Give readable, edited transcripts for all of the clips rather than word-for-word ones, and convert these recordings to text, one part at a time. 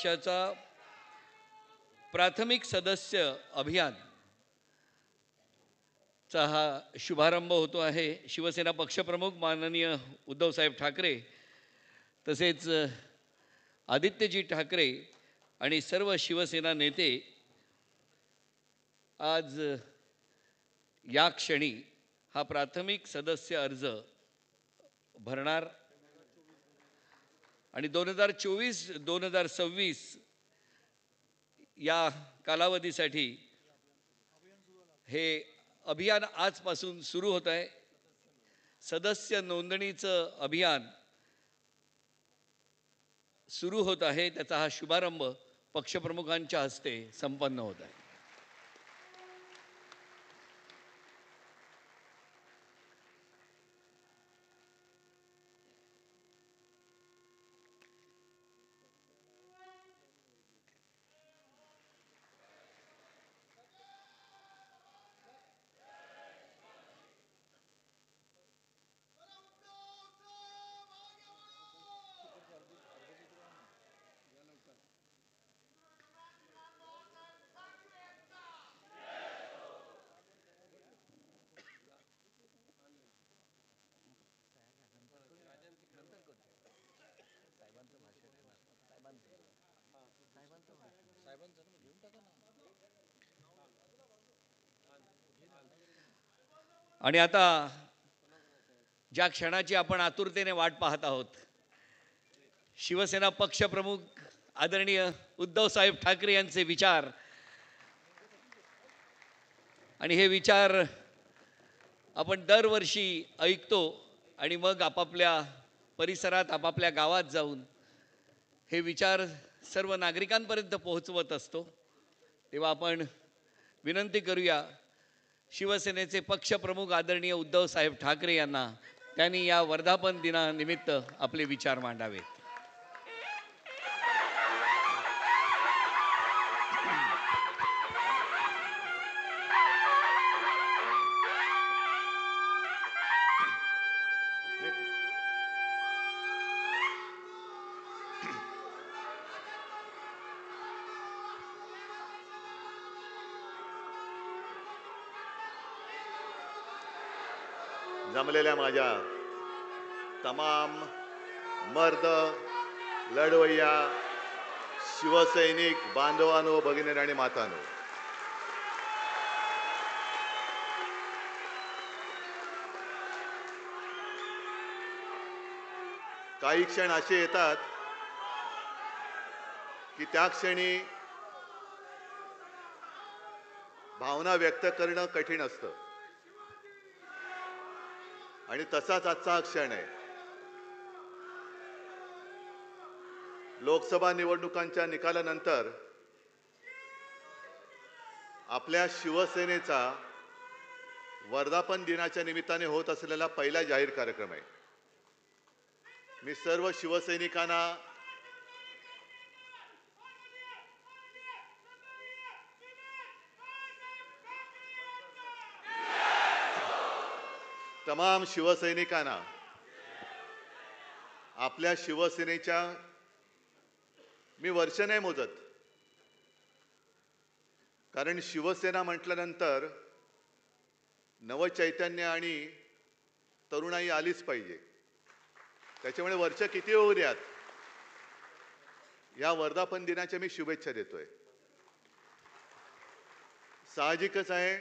पक्षाचा प्राथमिक सदस्य अभियान चा हा शुभारंभ होतो आहे। शिवसेना पक्षप्रमुख माननीय उद्धवसाहेब ठाकरे तसेच आदित्यजी ठाकरे आणि सर्व शिवसेना नेते आज या क्षणी हा प्राथमिक सदस्य अर्ज भरणार आणि 2024-2026 या कालावधीसाठी हे अभियान आजपासून सुरू होत आहे। सदस्य नोंदणीचं अभियान सुरू होत आहे, त्याचा हा शुभारंभ पक्षप्रमुखांच्या हस्ते संपन्न होत आहे। आणि आता ज्या क्षणाची आपण आतुरतेने वाट पाहत आहोत, शिवसेना पक्षप्रमुख आदरणीय उद्धवसाहेब ठाकरे यांचे विचार आणि हे विचार आपण दरवर्षी ऐकतो आणि मग आपापल्या परिसरात आपापल्या गावात जाऊन हे विचार सर्व नागरिकांपर्यंत पोहोचवत असतो। तेव्हा आपण विनंती करूया शिवसेनेचे पक्षप्रमुख आदरणीय उद्धवसाहेब ठाकरे यांना, त्यांनी या वर्धापन दिनानिमित्त आपले विचार मांडावेत। जमलेल्या माझ्या तमाम मर्द लढवय्या शिवसैनिक बांधवांनो, भगिनी आणि मातांनो, काही क्षण असे येतात की त्या क्षणी भावना व्यक्त करणं कठीण असतं आणि तसाच आजचा क्षण आहे। लोकसभा निवडणुकांच्या निकालानंतर आपल्या शिवसेनेचा वर्धापन दिनाच्या निमित्ताने होत असलेला पहिला जाहीर कार्यक्रम आहे। मी सर्व शिवसैनिकांना तमाम शिवसैनिकांना आपल्या शिवसेनेच्या, मी वर्ष नाही मोजत, कारण शिवसेना म्हटल्यानंतर नवचैतन्य आणि तरुणाई आलीच पाहिजे। त्याच्यामुळे वर्ष किती होऊ द्यात, या वर्धापन दिनाच्या मी शुभेच्छा देतोय। साहजिकच आहे,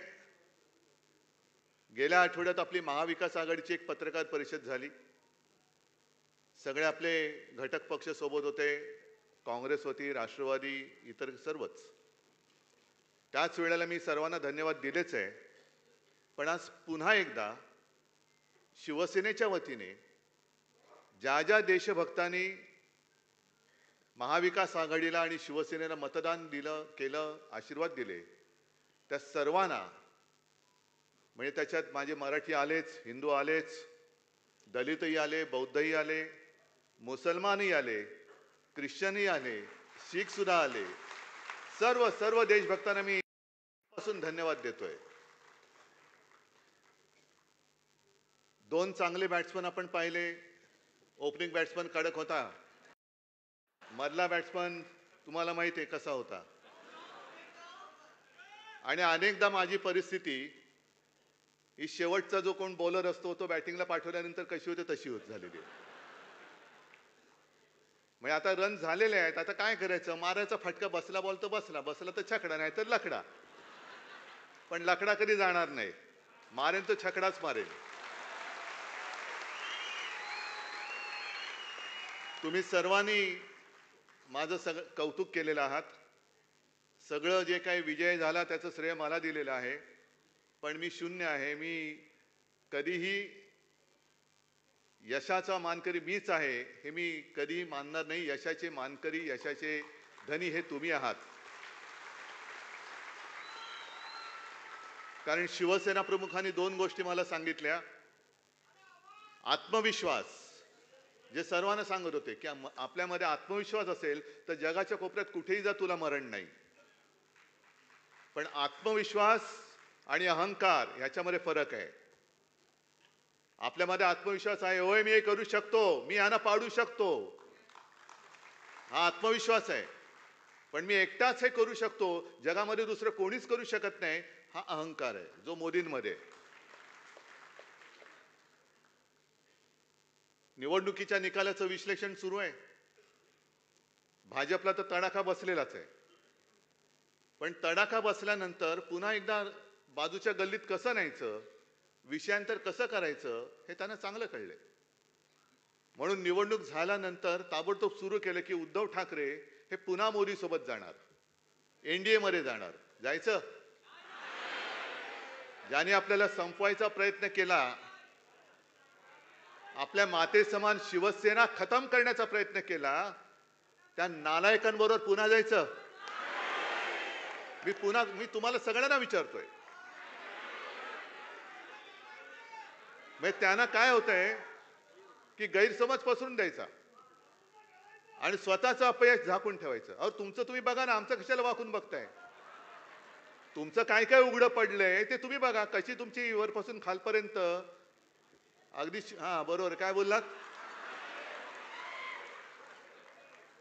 गेल्या आठवड्यात आपली महाविकास आघाडीची एक पत्रकार परिषद झाली। सगळे आपले घटक पक्ष सोबत होते, काँग्रेस होती, राष्ट्रवादी, इतर सर्वच। त्याच वेळेला मी सर्वांना धन्यवाद दिलेच आहे, पण आज पुन्हा एकदा शिवसेनेच्या वतीने ज्या ज्या देशभक्तांनी महाविकास आघाडीला आणि शिवसेनेला मतदान दिलं, केलं, आशीर्वाद दिले, त्या सर्वांना, म्हणजे त्याच्यात माझे मराठी आलेच, हिंदू आलेच, दलितही आले, बौद्धही आले, मुसलमानही आले, ख्रिश्चनही आले, शीख सुद्धा आले, सर्व देशभक्तांना मी पासून धन्यवाद देतोय। दोन चांगले बॅट्समन आपण पाहिले। ओपनिंग बॅट्समन कडक होता, मधला बॅट्समन तुम्हाला माहिती आहे कसा होता. आणि अनेकदा माझी परिस्थिती ही शेवटचा जो कोण बॉलर असतो तो बॅटिंगला पाठवल्यानंतर कशी होते तशी होत झालेली आहे. म्हणजे आता रन झालेले आहेत, आता काय करायचं, मारायचा फटका, बसला बॉल तर बसला, बसला तर छकडा, नाही तर लकडा. पण लकडा कधी जाणार नाही, मारेन तो छकडाच मारेन. तुम्ही सर्वांनी माझं कौतुक केलेलं आहात. सगळं जे काही विजय झाला त्याचं श्रेय मला दिलेलं आहे. पण मी शून्य आहे. मी कधीही यशाचा मानकरी मीच आहे हे मी कधीही मानणार नाही. यशाचे मानकरी, यशाचे धनी हे तुम्ही आहात. कारण शिवसेना प्रमुखांनी 2 गोष्टी मला सांगितल्या. आत्मविश्वास, जे सर्वांना सांगत होते की आपल्यामध्ये आत्मविश्वास असेल तर जगाच्या कोपऱ्यात कुठेही जा, तुला मरण नाही. पण आत्मविश्वास आणि अहंकार याच्यामध्ये फरक आहे. आपल्यामध्ये आत्मविश्वास आहे, होय मी हे करू शकतो, मी यांना पाडू शकतो, हा आत्मविश्वास आहे. पण मी एकटाच हे करू शकतो, जगामध्ये दुसरं कोणीच करू शकत नाही, हा अहंकार आहे, जो मोदींमध्ये. निवडणुकीच्या निकालाचं विश्लेषण सुरू आहे. भाजपला तर तडाखा बसलेलाच आहे. पण तडाखा बसल्यानंतर पुन्हा एकदा बाजूच्या गल्लीत कसं न्यायचं, विषयांतर कसं करायचं हे त्यांना चांगलं कळलंय. म्हणून निवडणूक झाल्यानंतर ताबडतोब सुरू केलं की उद्धव ठाकरे हे पुन्हा मोदी सोबत जाणार, एनडीए मध्ये जाणार. जायचं? ज्याने आपल्याला संपवायचा प्रयत्न केला, आपल्या माते समान शिवसेना खतम करण्याचा प्रयत्न केला, त्या नालायकांबरोबर पुन्हा जायचं? मी तुम्हाला सगळ्यांना विचारतोय. म्हणजे त्यांना काय होतंय की गैरसमज पसरून द्यायचा आणि स्वतःचं अपयश झाकून ठेवायचं. अहो तुमचं तुम्ही बघा ना, आमचं कशाला वाकून बघताय? तुमचं काय काय उघडं पडलंय ते तुम्ही बघा. कशी तुमची वरपासून खालपर्यंत अगदी हा बरोबर काय बोललात,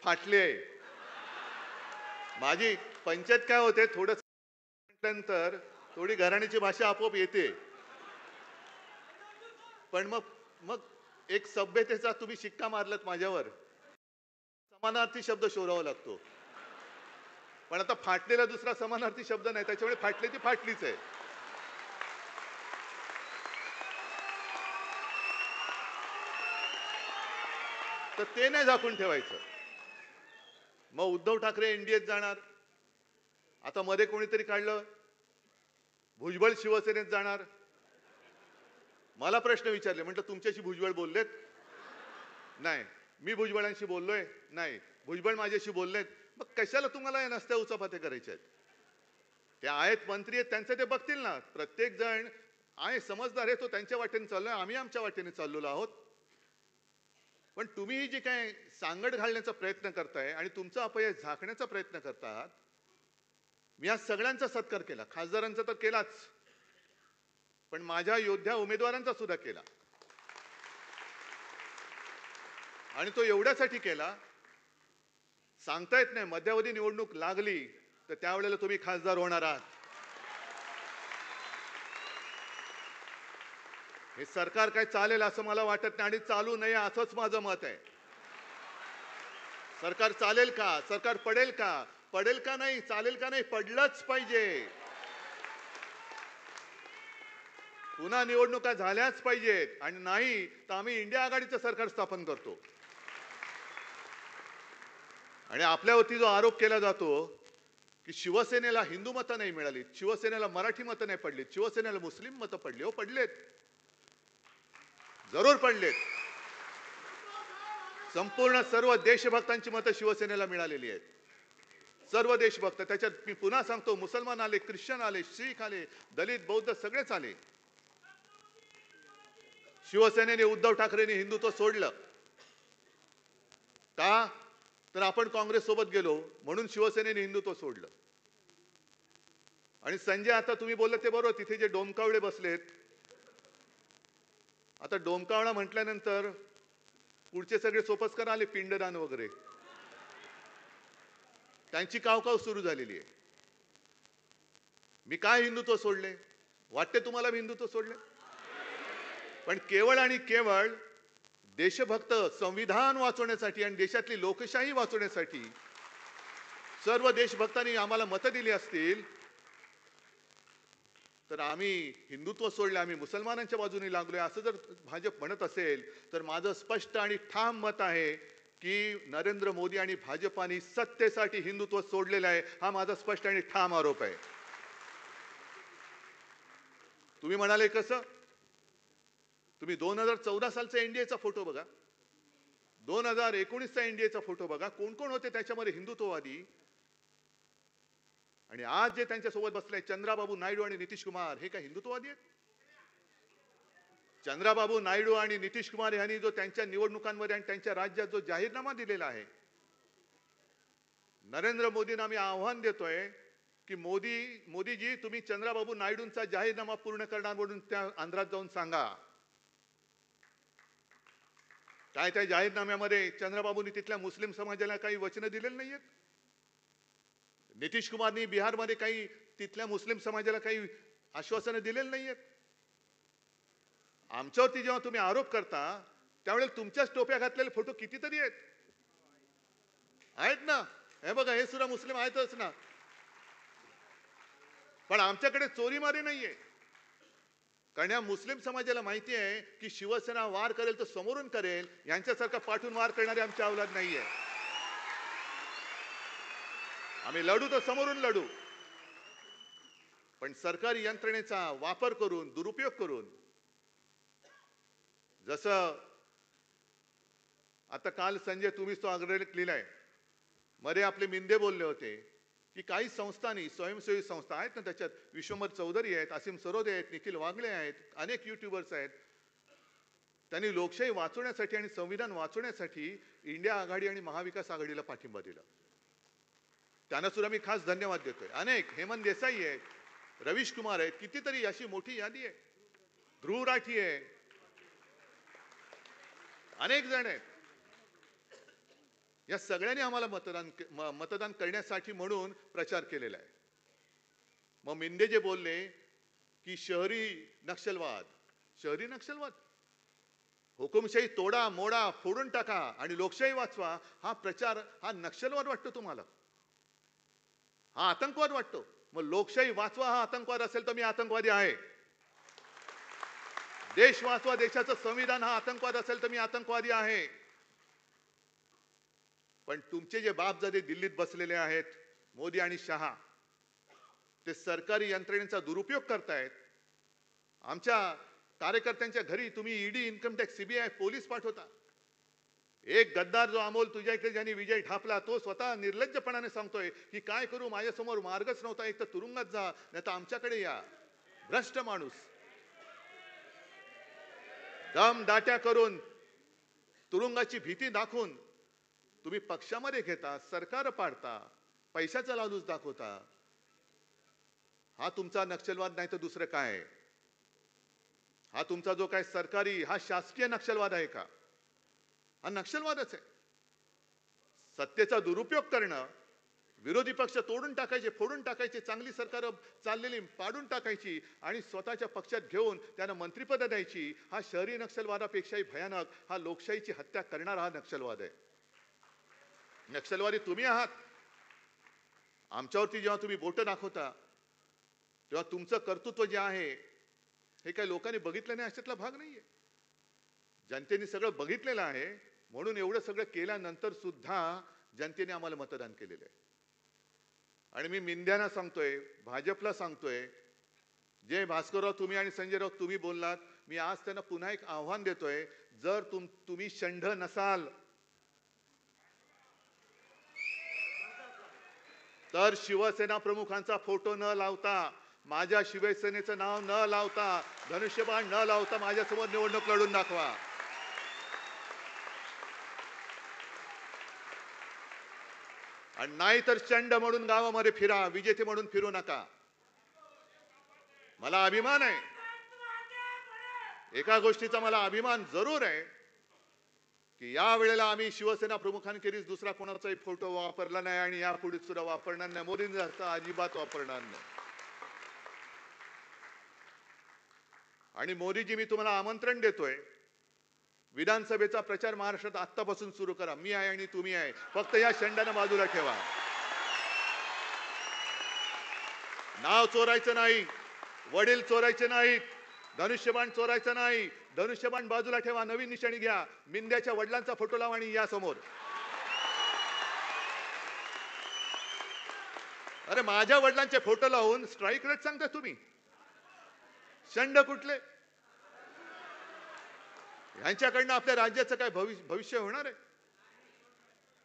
फाटली आहे. माझी पंचायत काय होते, थोडं म्हटल्यानंतर थोडी घराण्याची भाषा आपोआप येते. पण मग मग एक सभ्यतेचा तुम्ही शिक्का मारलात माझ्यावर, समानार्थी शब्द शोधावा लागतो. पण आता फाटलेला दुसरा समानार्थी शब्द नाही, त्याच्यामुळे फाटली ती फाटलीच आहे. तर ते नाही झाकून ठेवायचं. मग उद्धव ठाकरे एनडीएत जाणार. आता मध्ये कोणीतरी काढलं भुजबळ शिवसेनेत जाणार. मला प्रश्न विचारले, म्हटलं तुमच्याशी भुजबळ बोललेत? नाही. मी भुजबळांशी बोललोय? नाही. भुजबळ माझ्याशी बोललेत? मग कशाला तुम्हाला या नसत्या उचापात्या करायच्या आहेत? ते आहेत मंत्री आहेत, त्यांचं ते बघतील ना. प्रत्येक जण आहे समजदार आहे, तो त्यांच्या वाटेने चाललोय, आम्ही आमच्या वाटेने चाललेलो आहोत. पण तुम्ही जे काय सांगड घालण्याचा प्रयत्न करताय आणि तुमचा अपयश झाकण्याचा प्रयत्न करतात, मी आज सगळ्यांचा सत्कार केला, खासदारांचा तर केलाच, पण माझ्या योद्ध्या उमेदवारांचा सुद्धा केला. आणि तो एवढ्यासाठी केला, सांगता येत नाही मध्यावधी निवडणूक लागली तर त्यावेळेला तुम्ही खासदार होणार आहात. हे सरकार काय चालेल असं मला वाटत नाही आणि चालू नये असंच माझं मत आहे. सरकार चालेल का, सरकार पडेल का, पडेल का नाही, चालेल का नाही, पडलंच पाहिजे. पुन्हा निवडणुका झाल्याच पाहिजेत आणि नाही तर आम्ही इंडिया आघाडीचं सरकार स्थापन करतो. आणि आपल्यावरती जो आरोप केला जातो की शिवसेनेला हिंदू मतं नाही मिळाली, शिवसेनेला मराठी मतं नाही पडली, शिवसेनेला मुस्लिम मतं पडली. हो पडलेत, जरूर पडलेत. संपूर्ण सर्व देशभक्तांची मतं शिवसेनेला मिळालेली आहेत. सर्व देशभक्त, त्याच्यात मी पुन्हा सांगतो, मुसलमान आले, ख्रिश्चन आले, शीख आले, दलित बौद्ध सगळेच आले. शिवसेनेने उद्धव ठाकरेंनी हिंदुत्व सोडलं का? तर आपण काँग्रेस सोबत गेलो म्हणून शिवसेनेने हिंदुत्व सोडलं. आणि संजय, आता तुम्ही बोलले ते बरोबर, तिथे जे डोमकावळे बसलेत, आता डोमकावळा म्हटल्यानंतर पुढचे सगळे सोपस्कर आले, पिंडदान वगैरे. त्यांची कावकाव सुरू झालेली आहे. मी काय हिंदुत्व सोडले? वाटते तुम्हाला मी हिंदुत्व सोडले? पण केवळ आणि केवळ देशभक्त संविधान वाचवण्यासाठी आणि देशातली लोकशाही वाचवण्यासाठी सर्व देशभक्तांनी आम्हाला मतं दिली असतील तर आम्ही हिंदुत्व सोडले, आम्ही मुसलमानांच्या बाजूने लागलोय असं जर भाजप म्हणत असेल तर माझं स्पष्ट आणि ठाम मत आहे की नरेंद्र मोदी आणि भाजपाने सत्तेसाठी हिंदुत्व सोडलेलं आहे. हा माझा स्पष्ट आणि ठाम आरोप आहे. तुम्ही म्हणाले कसं? तुम्ही 2014 सालचा एनडीएचा फोटो बघा, 2019चा एनडीएचा फोटो बघा, कोण कोण होते त्याच्यामध्ये हिंदुत्ववादी. आणि आज जे त्यांच्या सोबत बसले चंद्राबाबू नायडू आणि नितीश कुमार, हे काय हिंदुत्ववादी आहेत? चंद्राबाबू नायडू आणि नितीश कुमार यांनी जो त्यांच्या निवडणुकांमध्ये आणि त्यांच्या राज्यात जो जाहीरनामा दिलेला आहे, नरेंद्र मोदींना आम्ही आव्हान देतोय की मोदीजी तुम्ही चंद्राबाबू नायडूंचा जाहीरनामा पूर्ण करणार म्हणून त्या आंध्रात जाऊन सांगा. काय त्या जाहीरनाम्यामध्ये चंद्राबाबूंनी तिथल्या मुस्लिम समाजाला काही वचनं दिलेली नाहीयेत? नितीश कुमारनी बिहारमध्ये काही तिथल्या मुस्लिम समाजाला काही आश्वासनं दिलेली नाहीयेत? आमच्यावरती जेव्हा तुम्ही आरोप करता त्यावेळेला तुमच्याच टोप्या घातलेले फोटो कितीतरी आहेत ना. हे बघा, हे सुद्धा मुस्लिम आहेतच ना. पण आमच्याकडे चोरीमारी नाहीये, कारण या मुस्लिम समाजाला माहिती आहे की शिवसेना वार करेल तर समोरून करेल, यांच्यासारखा पाठून वार करणारे आमची औलाद नाहीये. आम्ही लढू तर समोरून लढू, पण सरकारी यंत्रणेचा वापर करून, दुरुपयोग करून, जसं आता काल संजय तुम्हीच तो अग्रलेख लिहिलाय, मध्ये आपले मिंदे बोलले होते की काही संस्थांनी, स्वयंसेवी संस्था आहेत ना त्याच्यात, विश्वंभर चौधरी आहेत, असीम सरोदे आहेत, निखिल वागले आहेत, अनेक युट्यूबर्स आहेत, त्यांनी लोकशाही वाचवण्यासाठी आणि संविधान वाचवण्यासाठी इंडिया आघाडी आणि महाविकास आघाडीला पाठिंबा दिला. त्यांना सुद्धा मी खास धन्यवाद देतोय. अनेक, हेमंत देसाई आहेत, रवीश कुमार आहेत, कितीतरी अशी मोठी यादी आहे, ध्रुव राठी आहे, अनेक जण आहेत. या सगळ्यांनी आम्हाला मतदान करण्यासाठी म्हणून प्रचार केलेला आहे. मग मिंदे जे बोलले की शहरी नक्षलवाद, हुकुमशाही तोडा मोडा फोडून टाका आणि लोकशाही वाचवा, हा प्रचार हा नक्षलवाद वाटतो तुम्हाला? हा आतंकवाद वाटतो? मग लोकशाही वाचवा हा आतंकवाद असेल तर मी आतंकवादी आहे. देश वाचवा, देशाचं संविधान हा आतंकवाद असेल तर मी आतंकवादी आहे. पण तुमचे जे बापजादे दिल्लीत बसलेले आहेत, मोदी आणि शहा, ते सरकारी यंत्रणेचा दुरुपयोग करतायत. आमच्या कार्यकर्त्यांच्या घरी तुम्ही ED, income tax, CBI, police पाठवता. एक गद्दार जो अमोल तुझ्या इकडे ज्यांनी विजय ठापला, तो स्वतः निर्लज्जपणाने सांगतोय की काय करू, माझ्यासमोर मार्गच नव्हता, एक तर तुरुंगात जा नाही तर आमच्याकडे या. भ्रष्ट माणूस. दम दाट्या करून, तुरुंगाची भीती दाखवून तुम्ही पक्षामध्ये घेता, सरकार पाडता, पैशाचा लालूच दाखवता. हा तुमचा नक्षलवाद नाही तर दुसरं काय आहे? हा तुमचा जो काय सरकारी, हा शासकीय नक्षलवाद आहे का? हा नक्षलवादच आहे. सत्तेचा दुरुपयोग करणं, विरोधी पक्ष तोडून टाकायचे, फोडून टाकायचे, चांगली सरकार चाललेली पाडून टाकायची आणि स्वतःच्या पक्षात घेऊन त्यांना मंत्रिपद द्यायची, हा शहरी नक्षलवादापेक्षाही भयानक, हा लोकशाहीची हत्या करणारा हा नक्षलवाद आहे. नक्षलवादी तुम्ही आहात. आमच्यावरती जेव्हा तुम्ही बोटं दाखवता तेव्हा तुमचं कर्तृत्व जे आहे हे काही लोकांनी बघितलं नाही अशातला भाग नाहीये. जनतेने सगळं बघितलेलं आहे, म्हणून एवढं सगळं केल्यानंतर सुद्धा जनतेने आम्हाला मतदान केलेलं आहे. आणि मी मिंद्यांना सांगतोय, भाजपला सांगतोय, जे भास्करराव तुम्ही आणि संजय राऊत तुम्ही बोललात, मी आज त्यांना पुन्हा एक आव्हान देतोय, जर तुम्ही षंढ नसाल तर शिवसेना प्रमुखांचा फोटो न लावता, माझ्या शिवसेनेचं नाव न लावता, धनुष्यबाण न लावता माझ्यासमोर निवडणूक लढून दाखवा. आणि नाही तर चंड म्हणून गावामध्ये फिरा, विजेते म्हणून फिरू नका. मला अभिमान आहे, एका गोष्टीचा मला अभिमान जरूर आहे की या वेळेला आम्ही शिवसेना प्रमुखांखेरीज दुसरा कोणाचाही फोटो वापरला नाही आणि यापुढे सुद्धा वापरणार नाही, मोदींचा अजिबात वापरणार नाही. आणि मोदीजी, मी तुम्हाला आमंत्रण देतोय, विधानसभेचा प्रचार महाराष्ट्रात आत्तापासून सुरू करा. मी आहे आणि तुम्ही आहे, फक्त या शेंडानं बाजूला ठेवा. नाव चोरायचं नाही, वडील चोरायचे नाहीत, धनुष्यबाण चोरायचं नाही. धनुष्यबाण बाजूला ठेवा, नवीन निशाणी घ्या, मिंद्याच्या वडिलांचा फोटो लावा आणि या समोर. अरे माझ्या वडिलांचे फोटो लावून स्ट्राईक रेट सांगता तुम्ही? शंड कुठले? ह्यांच्याकडनं आपल्या राज्याचं काय भविष्य होणार आहे?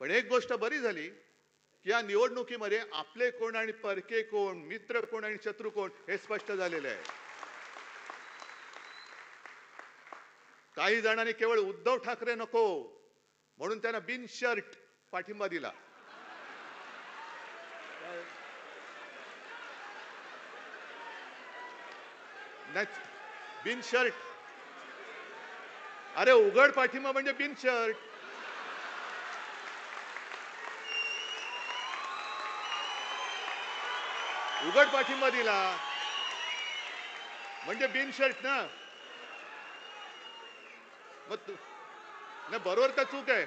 पण एक गोष्ट बरी झाली की या निवडणुकीमध्ये आपले कोण आणि परके कोण, मित्र कोण आणि शत्रू कोण हे स्पष्ट झालेले आहे. काही जणांनी केवळ उद्धव ठाकरे नको म्हणून त्यांना बिनशर्त पाठिंबा दिला. बिनशर्त. अरे उघड पाठिंबा म्हणजे बिनशर्त. उघड पाठिंबा दिला म्हणजे बिनशर्त ना. मग नाही, बरोबर का चूक आहे?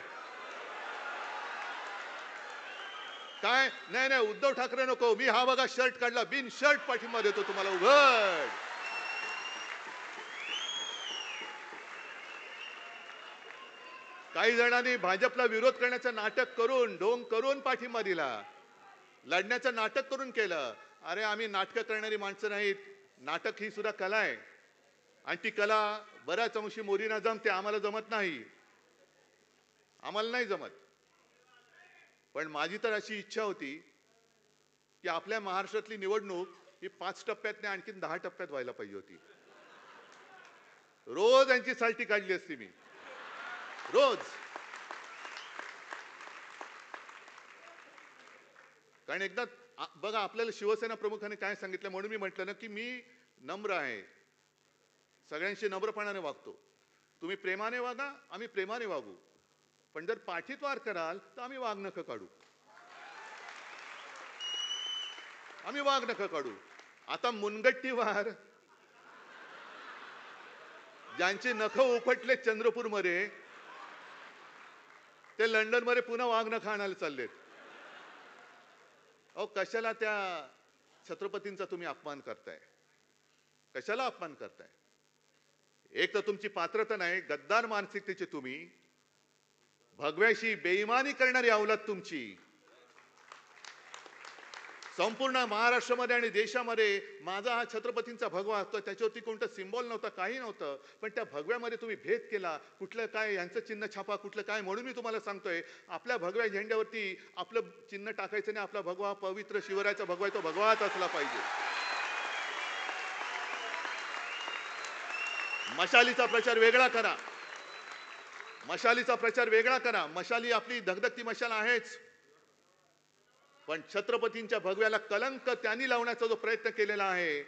काय? नाही नाही, उद्धव ठाकरे नको, मी हा बघा शर्ट काढला, बिनशर्त पाठिंबा देतो तुम्हाला, उघड. काही जणांनी भाजपला विरोध करण्याचं नाटक करून, ढोंग करून पाठिंबा दिला, लढण्याचं नाटक करून केलं. अरे आम्ही नाटकं करणारी माणसं नाहीत. नाटक ही सुद्धा कला आहे आणि ती कला बऱ्याच अंशी मोदींना जमते, आम्हाला जमत नाही, आम्हाला नाही जमत. पण माझी तर अशी इच्छा होती की आपल्या महाराष्ट्रातली निवडणूक ही 5 टप्प्यात नाही, आणखीन 10 टप्प्यात व्हायला पाहिजे होती. रोज यांची साल्टी काढली असती मी, रोज. कारण एकदा बघा, आपल्याला शिवसेना प्रमुखांनी काय सांगितलं, म्हणून मी म्हटलं ना की मी नम्र आहे, सगळ्यांशी नम्रपणाने वागतो. तुम्ही प्रेमाने वागा, आम्ही प्रेमाने वागू. पण जर पाठीत वार कराल तर आम्ही वाघ नखं काढू, आम्ही वाघ नखं काढू. आता मुनगट्टी वार, ज्यांचे नखं उपटले चंद्रपूरमध्ये, ते लंडनमध्ये पुन्हा वाघ नखं आणायला चाललेत. अहो कशाला त्या छत्रपतींचा तुम्ही अपमान करताय? कशाला अपमान करताय? एक तर तुमची पात्रता नाही, गद्दार मानसिकतेची तुम्ही, भगव्याशी बेईमानी करणारी अवलाद तुमची. संपूर्ण महाराष्ट्रामध्ये आणि देशामध्ये माझा हा छत्रपतींचा भगवा असतो, त्याच्यावरती कोणतं सिम्बॉल नव्हतं, काही नव्हतं, पण त्या भगव्यामध्ये तुम्ही भेद केला. कुठलं काय यांचं चिन्ह छापा, कुठलं काय. म्हणून मी तुम्हाला सांगतोय, आपल्या भगव्या झेंड्यावरती आपलं चिन्ह टाकायचं नाही. आपला भगवा पवित्र शिवरायाचा भगवा आहे, तो भगवाच असला पाहिजे. मशालीचा प्रचार वेगळा करा, मशालीचा प्रचार वेगळा करा. मशाली आपली धगधगती मशाल आहेच, पण छत्रपतींच्या भगव्याला कलंक त्यांनी लावण्याचा जो प्रयत्न केलेला आहे,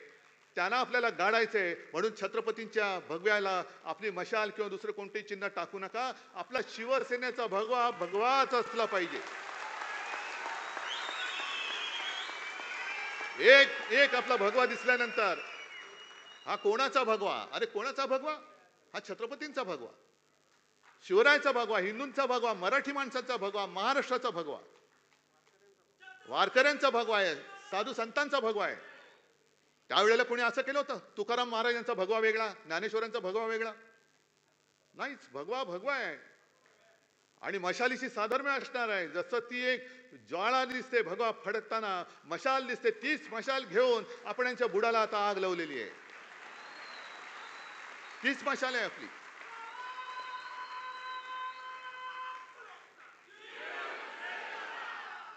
त्यांना आपल्याला गाडायचंय. म्हणून छत्रपतींच्या भगव्याला आपली मशाल किंवा दुसरं कोणतेही चिन्ह टाकू नका. आपला शिवसेनेचा भगवा भगवाच असला पाहिजे. एक आपला भगवा दिसल्यानंतर हा कोणाचा भगवा? अरे कोणाचा भगवा? हा छत्रपतींचा भगवा, शिवरायाचा भगवा, हिंदूंचा भगवा, मराठी माणसाचा भगवा, महाराष्ट्राचा भगवा, वारकऱ्यांचा भगवा आहे, साधू संतांचा भगवा आहे. त्यावेळेला कोणी असं केलं होतं? तुकाराम महाराजांचा भगवा वेगळा, ज्ञानेश्वरांचा भगवा वेगळा? नाहीच, भगवा भगवा आहे. आणि मशालीशी साधर्म्य असणार आहे. जसं ती एक ज्वाळा दिसते भगवा फडकताना, मशाल दिसते, तीच मशाल घेऊन आपण यांच्या बुडाला आता आग लावलेली आहे. तीच मशाल आहे आपली.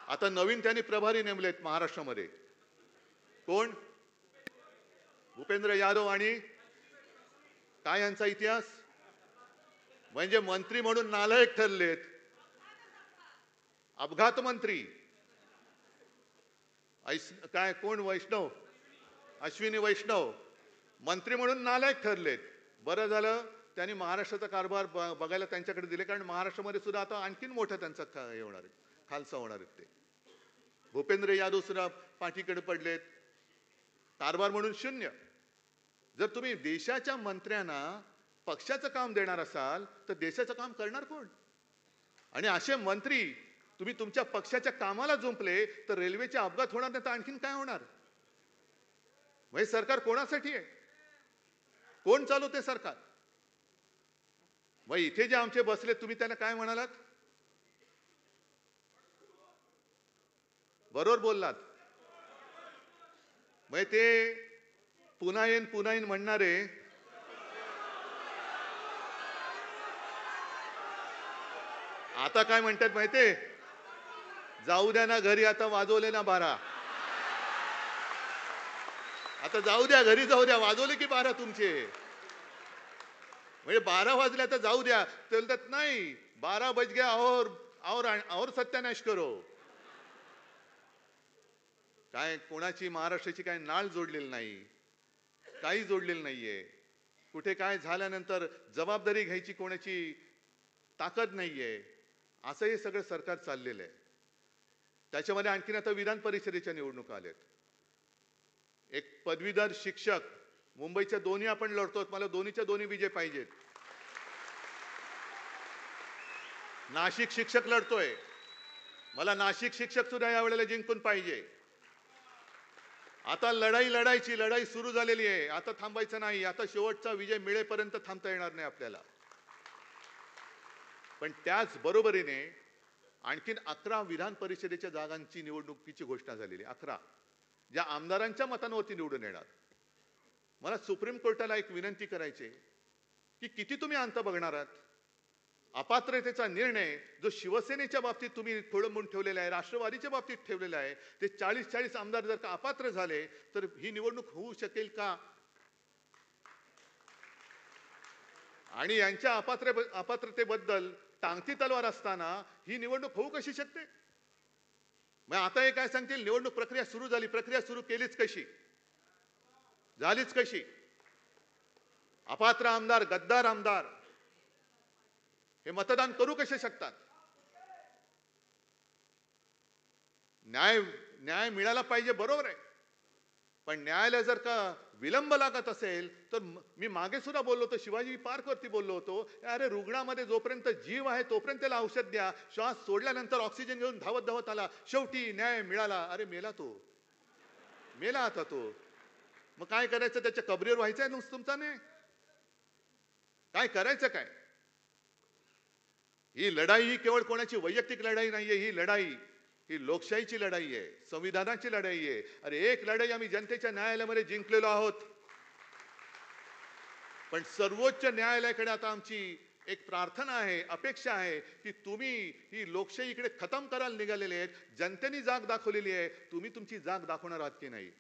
आता नवीन त्यांनी प्रभारी नेमलेत महाराष्ट्रामध्ये. कोण? भूपेंद्र यादव. आणि काय यांचा इतिहास? म्हणजे मंत्री म्हणून नालायक ठरलेत, अपघात मंत्री. काय कोण? वैष्णव, अश्विनी वैष्णव मंत्री म्हणून नालायक ठरलेत. बरं झालं त्यांनी महाराष्ट्राचा कारभार बघायला त्यांच्याकडे दिले, कारण महाराष्ट्रामध्ये सुद्धा आता आणखीन मोठं त्यांचं हे होणार आहे, खालसा होणार आहेत ते. भूपेंद्र यादव सुद्धा पाठीकडे पडलेत, कारभार म्हणून शून्य. जर तुम्ही देशाच्या मंत्र्यांना पक्षाचं काम देणार असाल तर देशाचं काम करणार कोण? आणि असे मंत्री तुम्ही तुमच्या पक्षाच्या कामाला जुंपले तर रेल्वेचे अपघात होणार नाही तर आणखीन काय होणार? म्हणजे सरकार कोणासाठी आहे? कोण चालवते सरकार? मग इथे जे आमचे बसले तुम्ही त्यांना काय म्हणालात? बरोबर बोललात. मग ते पुन्हा येईन म्हणणारे आता काय म्हणतात माहितीये? जाऊ द्या ना घरी, आता वाजवले ना 12. आता जाऊ द्या घरी, जाऊ द्या, वाजवले की 12 तुमचे. म्हणजे 12 वाजले आता जाऊ द्या. ते बोलतात नाही 12 बज गया और सत्यानाश करो. काय कोणाची महाराष्ट्राची काय नाळ जोडलेली नाही, काही जोडलेलं नाहीये. कुठे काय झाल्यानंतर जबाबदारी घ्यायची कोणाची ताकद नाहीये. असं हे सगळं सरकार चाललेलं आहे. त्याच्यामध्ये आणखीन आता विधान परिषदेच्या निवडणुका आल्यात. एक पदवीधर शिक्षक, मुंबईच्या दोन्ही आपण लढतो, मला दोन्हीच्या दोन्ही विजय पाहिजेत. नाशिक शिक्षक लढतोय, मला नाशिक शिक्षक सुद्धा यावेळेला जिंकून पाहिजे. आता लढाई सुरू झालेली आहे. आता थांबायचं नाही. आता शेवटचा विजय मिळेपर्यंत थांबता येणार नाही आपल्याला. पण त्याच बरोबरीने आणखीन 11 विधान परिषदेच्या जागांची निवडणुकीची घोषणा झालेली. 11 ज्या आमदारांच्या मतांवरती निवडून येणार. मला सुप्रीम कोर्टाला एक विनंती करायची की किती तुम्ही अंत बघणार आहात? अपात्रतेचा निर्णय जो शिवसेनेच्या बाबतीत तुम्ही खोळंबून ठेवलेला आहे, राष्ट्रवादीच्या बाबतीत ठेवलेला आहे, ते 40 आमदार जर का अपात्र झाले तर ही निवडणूक होऊ शकेल का? आणि यांच्या अपात्रतेबद्दल टांगती तलवार असताना ही निवडणूक होऊ कशी शकते? मग आता हे काय सांगतील, निवडणूक प्रक्रिया सुरू झाली. प्रक्रिया सुरू केलीच कशी? झालीच कशी? अपात्र आमदार, गद्दार आमदार हे मतदान करू कसे शकतात? न्याय मिळाला पाहिजे, बरोबर आहे. पण न्यायालय जर का विलंब लागत असेल तर मी मागे सुद्धा बोललो होतो, शिवाजी पार्क वरती बोललो होतो, अरे रुग्णामध्ये जोपर्यंत जीव आहे तोपर्यंत त्याला औषध द्या. श्वास सोडल्यानंतर ऑक्सिजन घेऊन धावत धावत आला, शेवटी न्याय मिळाला. अरे मेला तो, मेला आता तो. मग काय करायचं? त्याच्या कबरीवर व्हायचंय नुसतं तुमचा नाही? काय करायचं काय? ही लढाई ही केवळ कोणाची वैयक्तिक लढाई नाहीये. ही लोकशाहीची लढाई आहे, संविधानाची लढाई आहे. अरे एक लढाई आम्ही जनतेच्या न्यायालयामध्ये जिंकलेलो आहोत. पण सर्वोच्च न्यायालयाकडे आता आमची एक प्रार्थना आहे, अपेक्षा आहे की तुम्ही ही लोकशाही इकडे खतम करायला निघालेले आहेत. जनतेने जाग दाखवलेली आहे, तुम्ही तुमची जाग दाखवणार आहात की नाही?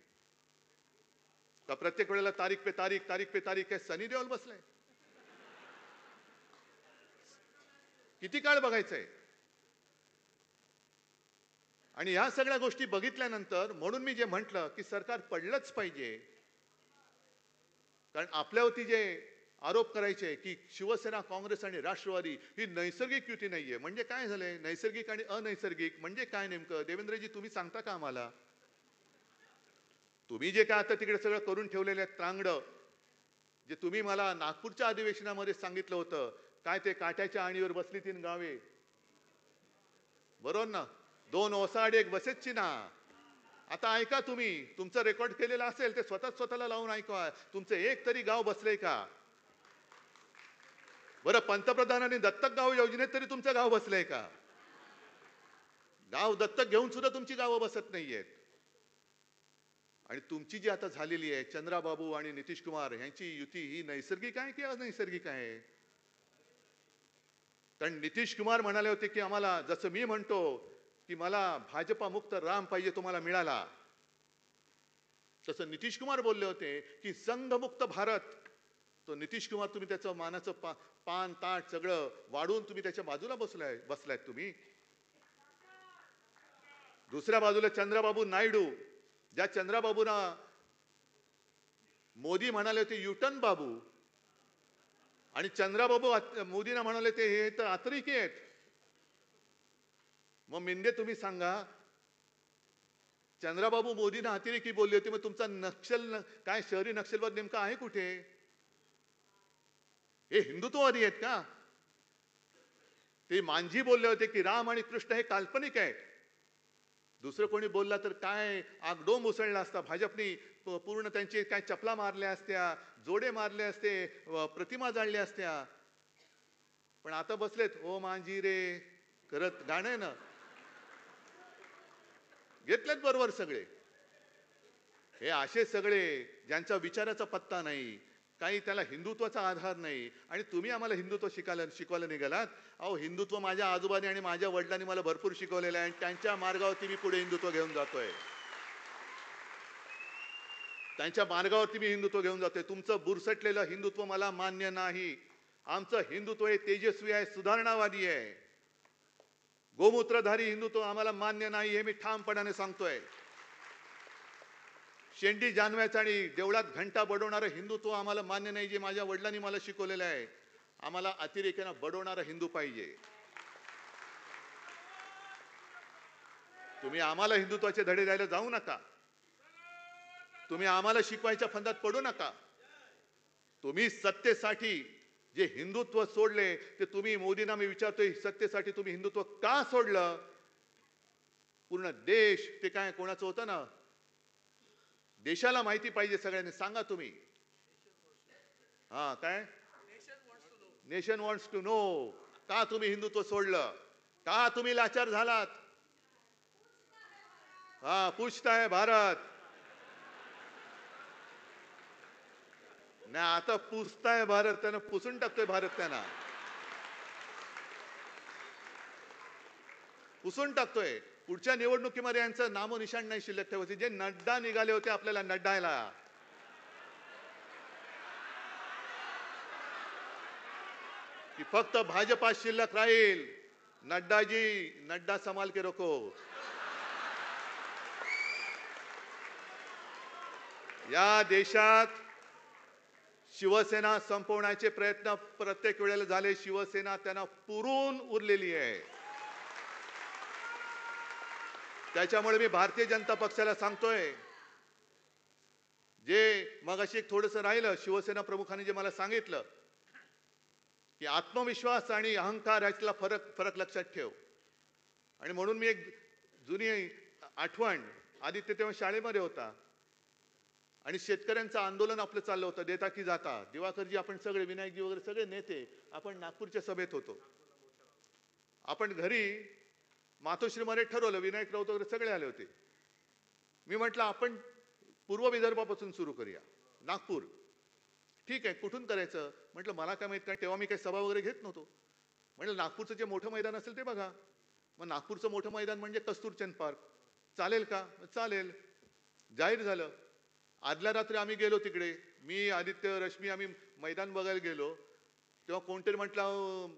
का प्रत्येक वेळेला तारीख पे तारीख काय सनी देओल बसलाय? किती काळ बघायचंय? आणि ह्या सगळ्या गोष्टी बघितल्यानंतर म्हणून मी जे म्हटलं की सरकार पडलंच पाहिजे. कारण आपल्यावरती जे आरोप करायचे की शिवसेना, काँग्रेस आणि राष्ट्रवादी ही नैसर्गिक युती नाहीये. म्हणजे काय झालंय? नैसर्गिक आणि अनैसर्गिक म्हणजे काय नेमकं? देवेंद्रजी तुम्ही सांगता का आम्हाला? तुम्ही जे काय आता तिकडे सगळं करून ठेवलेलं आहे त्रांगडं, जे तुम्ही मला नागपूरच्या अधिवेशनामध्ये सांगितलं होतं, काय ते काट्याच्या आणीवर बसली 3 गावे, बरोबर ना? 2 ओसाड 1 बसेसची ना. आता ऐका, तुम्ही तुमचं रेकॉर्ड केलेलं असेल ते स्वतःला लावून ऐका. तुमचं एक तरी गाव बसलंय का? बरं, पंतप्रधानांनी दत्तक गाव योजनेत तरी तुमचं गाव बसलंय का? गाव दत्तक घेऊन सुद्धा तुमची गावं बसत नाहीयेत. आणि तुमची जी आता झालेली आहे चंद्राबाबू आणि नितीश कुमार यांची युती ही नैसर्गिक आहे की अनैसर्गिक आहे? कारण नितीश कुमार म्हणाले होते की आम्हाला, जसं मी म्हणतो की मला भाजपा मुक्त राम पाहिजे, तुम्हाला मिळाला. तसं नितीश कुमार बोलले होते की संघमुक्त भारत. तो नितीश कुमार तुम्ही त्याचं मानाचं पान ताट सगळं वाढून तुम्ही त्याच्या बाजूला बसलायत तुम्ही. दुसऱ्या बाजूला चंद्रबाबू नायडू, ज्या चंद्रबाबूंना मोदी म्हणाले होते युटन बाबू, आणि चंद्राबाबू मोदींना म्हणाले ते हे तर अतिरेकी आहेत. मग मिंदे तुम्ही सांगा, चंद्राबाबू मोदींना अतिरेकी बोलले होते, मग तुमचा काय शहरी नक्षलवाद नेमका आहे कुठे? हे हिंदुत्ववादी आहेत का? ते मांझी बोलले होते की राम आणि कृष्ण हे काल्पनिक आहेत. दुसरं कोणी बोलला तर काय आगडोंब उसळला असता. भाजपनी पूर्ण त्यांचे काय चपला मारल्या असत्या, जोडे मारले असते, प्रतिमा जाळल्या असत्या. पण आता बसलेत ओ मांझी रे करत गाणं आहे ना, घेतलेत बरोबर सगळे. हे असे सगळे ज्यांचा विचाराचा पत्ता नाही, काही त्याला हिंदुत्वाचा आधार नाही, आणि तुम्ही आम्हाला हिंदुत्व शिकवायला निघालात. अहो, हिंदुत्व माझ्या आजोबाने आणि माझ्या वडिलांनी मला भरपूर शिकवलेलं आहे, आणि त्यांच्या मार्गावरती मी पुढे हिंदुत्व घेऊन जातोय. त्यांच्या मार्गावरती मी हिंदुत्व घेऊन जातोय. तुमचं बुरसटलेलं हिंदुत्व मला मान्य नाही. आमचं हिंदुत्व हे तेजस्वी आहे, सुधारणावादी आहे. गोमूत्रधारी हिंदुत्व आम्हाला मान्य नाही, हे मी ठामपणाने सांगतोय. शेंडी जानव्याचं आणि देवळात घंटा बडवणारं हिंदुत्व आम्हाला मान्य नाही, जे माझ्या वडिलांनी मला शिकवलेलं आहे. आम्हाला अतिरेक्यानं बडवणारा हिंदू पाहिजे. तुम्ही आम्हाला हिंदुत्वाचे धडे द्यायला जाऊ नका. तुम्ही आम्हाला शिकवायच्या फंदात पडू नका. तुम्ही सत्तेसाठी जे हिंदुत्व सोडले ते तुम्ही, मोदींना मी विचारतोय, सत्तेसाठी तुम्ही हिंदुत्व का सोडलं? पूर्ण देश ते काय कोणाचं होतं ना, देशाला माहिती पाहिजे. सगळ्यांनी सांगा तुम्ही. काय नेशन वॉन्ट्स टू नो. का तुम्ही हिंदुत्व सोडलं? का तुम्ही लाचार झालात? पूछता है भारत. नाही, आता पुसताय भारत. त्यानं पुसून टाकतोय भारत. त्यांना पुसून टाकतोय. पुढच्या निवडणुकीमध्ये यांचं नामोनिशाण नाही शिल्लक ठेवायचे. जे नड्डा निघाले होते आपल्याला नड्डायला, की फक्त भाजपा शिल्लक राहील. नड्डाजी, नड्डा संभाल के रखो. या देशात शिवसेना संपवण्याचे प्रयत्न प्रत्येक वेळेला झाले. शिवसेना त्यांना पुरून उरलेली आहे. त्याच्यामुळे मी भारतीय जनता पक्षाला सांगतोय, जे मगाशी थोडंसं राहिलं, शिवसेना प्रमुखांनी जे मला सांगितलं की आत्मविश्वास आणि अहंकार यातला फरक लक्षात ठेव. आणि म्हणून मी एक जुनी आठवण, आदित्य तेव्हा शाळेमध्ये होता आणि शेतकऱ्यांचं आंदोलन आपलं चाललं होतं, देता की जाता. दिवाकरजी, आपण सगळे, विनायकजी वगैरे सगळे नेते आपण नागपूरच्या सभेत होतो. आपण घरी मातोश्रीमध्ये ठरवलं, विनायक राऊत वगैरे सगळे आले होते. मी म्हटलं आपण पूर्व विदर्भापासून सुरू करूया. नागपूर ठीक आहे, कुठून करायचं? म्हटलं मला काय माहित, कारण तेव्हा मी काही सभा वगैरे घेत नव्हतो. म्हटलं नागपूरचं जे मोठं मैदान असेल ते बघा. मग नागपूरचं मोठं मैदान म्हणजे कस्तुरचंद पार्क. चालेल का? चालेल. जाहीर झालं. आदल्या रात्री आम्ही गेलो तिकडे, मी, आदित्य, रश्मी, आम्ही मैदान बघायला गेलो. तेव्हा कोणतरी म्हटलं,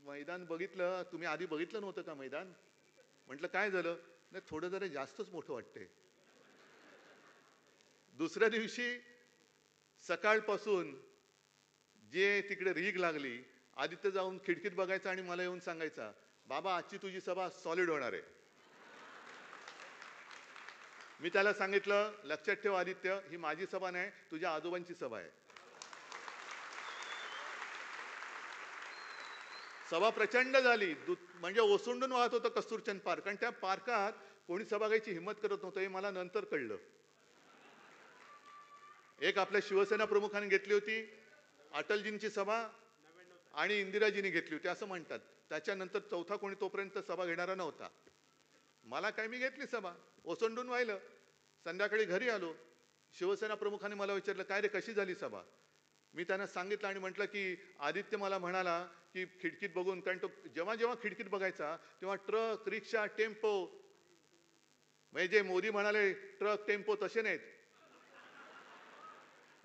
मैदान बघितलं तुम्ही? आधी बघितलं नव्हतं का मैदान? म्हटलं काय झालं? नाही, थोडं जरा जास्तच मोठं वाटतंय. दुसऱ्या दिवशी सकाळपासून जे तिकडे रीग लागली, आदित्य जाऊन खिडकीत बघायचा आणि मला येऊन सांगायचा, बाबा आजची तुझी सभा सॉलिड होणार आहे. मी त्याला सांगितलं, लक्षात ठेव आदित्य, ही माझी सभा नाही, तुझ्या आजोबांची सभा आहे. सभा प्रचंड झाली, म्हणजे ओसंडून वाहत होतं कस्तुरचंद पार्क. आणि त्या पार्कात कोणी सभा घ्यायची हिंमत करत नव्हतं, हे मला नंतर कळलं. एक आपल्या शिवसेना प्रमुखांनी घेतली होती, अटलजींची सभा, आणि इंदिराजींनी घेतली होती असं म्हणतात. त्याच्यानंतर चौथा कोणी तोपर्यंत सभा घेणारा नव्हता. मला काय, मी घेतली सभा, ओसंडून व्हायलं. संध्याकाळी घरी आलो, शिवसेना प्रमुखांनी मला विचारलं, काय रे कशी झाली सभा? मी त्यांना सांगितलं आणि म्हटलं की आदित्य मला म्हणाला की खिडकीत बघून, कारण तो जेव्हा जेव्हा खिडकीत बघायचा तेव्हा ट्रक, रिक्षा, टेम्पो, म्हणजे जे मोदी म्हणाले ट्रक टेम्पो तसे नाहीत,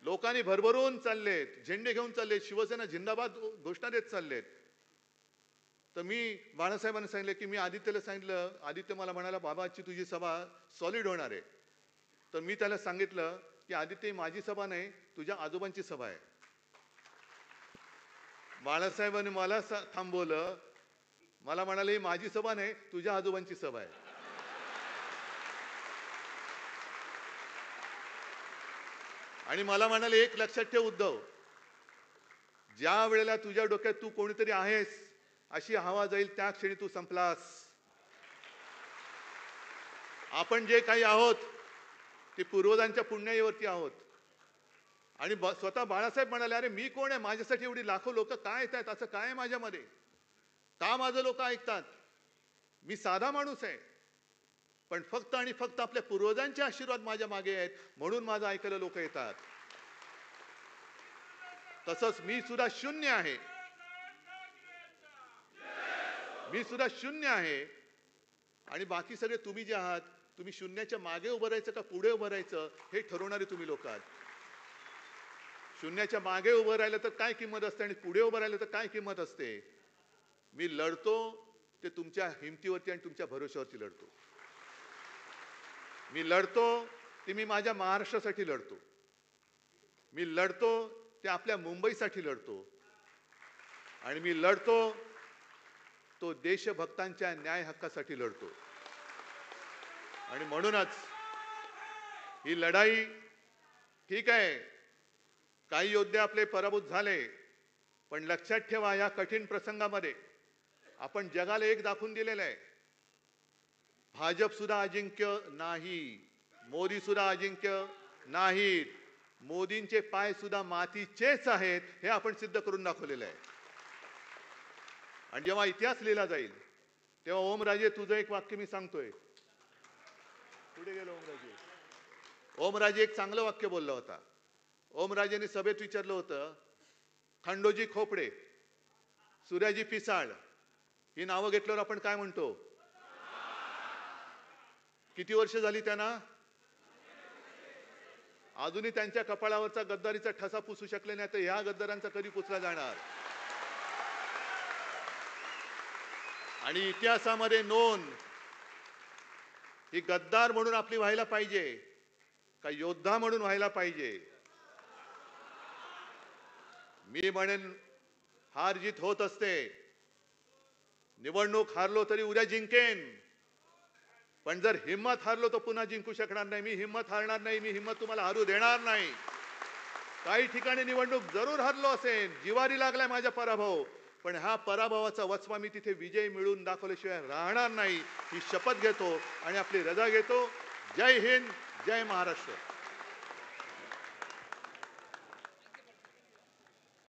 लोकांनी भरभरून चाललेत, झेंडे घेऊन चाललेत, शिवसेना जिंदाबाद घोषणा देत चाललेत. तर मी बाळासाहेबांना सांगितलं की मी आदित्यला सांगितलं, आदित्य मला म्हणाला, बाबा आजची तुझी सभा सॉलिड होणार आहे. तर मी त्याला सांगितलं की आदित्य, माझी सभा नाही, तुझ्या आजोबांची सभा आहे. बाळासाहेबांनी मला थांबवलं. मला म्हणाले ही माझी सभा नाही, तुझ्या आजोबांची सभा आहे. आणि मला म्हणाले एक लक्षात ठेव उद्धव, ज्या वेळेला तुझ्या डोक्यात तू कोणीतरी आहेस अशी हवा जाईल त्या क्षणी तू संपलास. आपण जे काही आहोत ते पूर्वजांच्या पुण्याईवरती आहोत. आणि स्वतः बाळासाहेब म्हणाले, अरे मी कोण आहे, माझ्यासाठी एवढी लाखो लोक काय येतात, असं काय आहे माझ्यामध्ये, का माझं लोक ऐकतात, मी साधा माणूस आहे, पण फक्त आणि फक्त आपल्या पूर्वजांचे आशीर्वाद माझ्या मागे आहेत म्हणून माझं ऐकायला लोक येतात. तसंच मी सुद्धा शून्य आहे, मी सुद्धा शून्य आहे. आणि बाकी सगळे तुम्ही जे आहात, तुम्ही शून्याच्या मागे उभं राहायचं का पुढे उभं राहायचं हे ठरवणारे तुम्ही लोक आहात. शून्याच्या मागे उभं राहिलं तर काय किंमत असते आणि पुढे उभं राहिलं तर काय किंमत असते. मी लढतो ते तुमच्या हिमतीवरती आणि तुमच्या भरोश्यावरती लढतो. मी लढतो ते मी माझ्या महाराष्ट्रासाठी लढतो. मी लढतो ते आपल्या मुंबईसाठी लढतो. आणि मी लढतो तो देशभक्तांच्या न्याय हक्कासाठी लढतो. आणि म्हणूनच ही लढाई, ठीक आहे काही योद्धे आपले पराभूत झाले, पण लक्षात ठेवा या कठीण प्रसंगामध्ये आपण जगाला एक दाखवून दिलेलं आहे, भाजप सुद्धा अजिंक्य नाही, मोदी सुद्धा अजिंक्य नाहीत, मोदींचे पाय सुद्धा मातीचेच आहेत हे आपण सिद्ध करून दाखवलेलं आहे. आणि जेव्हा इतिहास लिहिला जाईल तेव्हा ओमराजे तुझं एक वाक्य मी सांगतोय. पुढे गेलो ओमराजे. ओमराजे एक चांगलं वाक्य बोलला होता. ओमराजेने सभेत विचारलं होतं, खंडोजी खोपडे, सूर्याजी पिसाळ ही नावं घेतल्यावर आपण काय म्हणतो? किती वर्ष झाली त्यांना? अजूनही त्यांच्या कपाळावरचा गद्दारीचा ठसा पुसू शकले नाही, तर ह्या गद्दारांचा कधी पुसला जाणार? आणि इतिहासामध्ये नोंद ही गद्दार म्हणून आपली व्हायला पाहिजे का योद्धा म्हणून व्हायला पाहिजे? मी म्हणेन हार जीत होत असते, निवडणूक हारलो तरी उद्या जिंकेन, पण जर हिम्मत हारलो तर पुन्हा जिंकू शकणार नाही. मी हिम्मत हारणार नाही, मी हिम्मत तुम्हाला हारू देणार नाही. काही ठिकाणी निवडणूक जरूर हरलो असेल, जिवारी लागलाय माझा पराभव, पण हा पराभवाचा वचपा मी तिथे विजय मिळवून दाखवल्याशिवाय राहणार नाही ही शपथ घेतो आणि आपली रजा घेतो. जय हिंद, जय महाराष्ट्र.